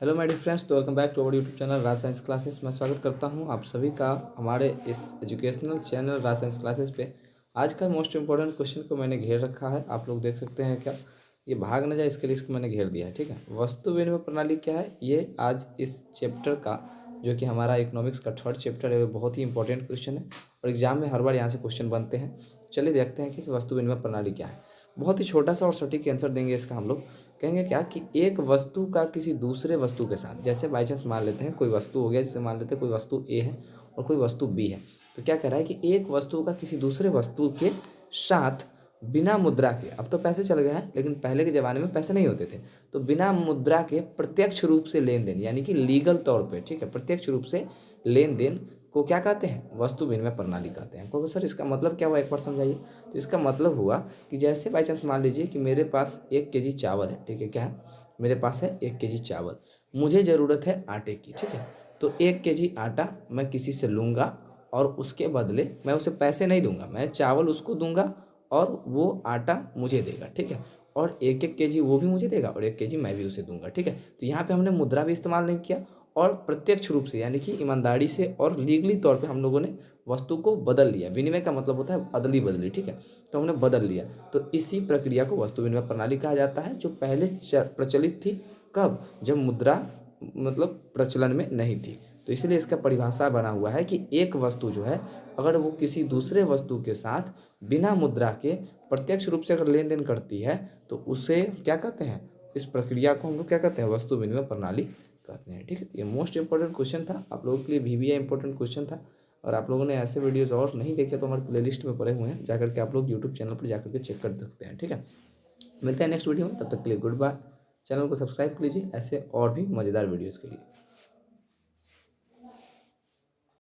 Hello my dear friends, तो welcome back to our YouTube channel Raj science classes. मैं स्वागत करता हूं आप सभी का हमारे इस educational channel Raj science classes पे। आज का मोस्ट इंपॉर्टेंट क्वेश्चन को मैंने घेर रखा है, आप लोग देख सकते हैं क्या, ये भाग न जाए इसके लिए इसको मैंने घेर दिया है। ठीक है, वस्तु विनिमय प्रणाली क्या है, ये आज इस चैप्टर का जो कि हमारा इकोनॉमिक्स का थर्ड चैप्टर है, वो बहुत ही इंपॉर्टेंट क्वेश्चन है और एग्जाम में हर बार यहाँ से क्वेश्चन बनते हैं। चलिए देखते हैं कि वस्तु विनिमय प्रणाली क्या है। बहुत ही छोटा सा और सटीक आंसर देंगे इसका हम लोग। कहेंगे क्या कि एक वस्तु का किसी दूसरे वस्तु के साथ, जैसे बाई चांस मान लेते हैं कोई वस्तु हो गया, जैसे मान लेते हैं कोई वस्तु ए है और कोई वस्तु बी है। तो क्या कह रहा है कि एक वस्तु का किसी दूसरे वस्तु के साथ बिना मुद्रा के, अब तो पैसे चल गए हैं लेकिन पहले के ज़माने में पैसे नहीं होते थे, तो बिना मुद्रा के प्रत्यक्ष रूप से लेन देन, यानी कि लीगल तौर पे, ठीक है, प्रत्यक्ष रूप से लेन देन को क्या कहते हैं, वस्तु विनिमय प्रणाली कहते हैं। क्योंकि सर इसका मतलब क्या हुआ, एक बार समझाइए। तो इसका मतलब हुआ कि जैसे बाई चांस मान लीजिए कि मेरे पास 1 केजी चावल है, ठीक है, क्या है, मेरे पास है 1 केजी चावल, मुझे ज़रूरत है आटे की, ठीक है। तो 1 केजी आटा मैं किसी से लूँगा और उसके बदले मैं उसे पैसे नहीं दूंगा, मैं चावल उसको दूंगा और वो आटा मुझे देगा, ठीक है। और 1 1 केजी वो भी मुझे देगा और 1 केजी मैं भी उसे दूंगा, ठीक है। तो यहाँ पे हमने मुद्रा भी इस्तेमाल नहीं किया और प्रत्यक्ष रूप से, यानी कि ईमानदारी से और लीगली तौर पे हम लोगों ने वस्तु को बदल लिया। विनिमय का मतलब होता है अदली बदली, ठीक है। तो हमने बदल लिया, तो इसी प्रक्रिया को वस्तु विनिमय प्रणाली कहा जाता है, जो पहले प्रचलित थी। कब? जब मुद्रा मतलब प्रचलन में नहीं थी। तो इसलिए इसका परिभाषा बना हुआ है कि एक वस्तु जो है, अगर वो किसी दूसरे वस्तु के साथ बिना मुद्रा के प्रत्यक्ष रूप से अगर लेन देन करती है तो उसे क्या कहते हैं, इस प्रक्रिया को हम लोग क्या कहते हैं, वस्तु विनिमय प्रणाली कहते हैं। ठीक है, ये मोस्ट इंपॉर्टेंट क्वेश्चन था आप लोगों के लिए, VBI इंपॉर्टेंट क्वेश्चन था। और आप लोगों ने ऐसे वीडियोस और नहीं देखे तो हमारे प्लेलिस्ट में पड़े हुए हैं, जाकर के आप लोग यूट्यूब चैनल पर जाकर के चेक कर सकते हैं। ठीक है, मिलते हैं नेक्स्ट वीडियो में, तब तक के लिए गुड बाय। चैनल को सब्सक्राइब कीजिए ऐसे और भी मज़ेदार वीडियोज़ के लिए।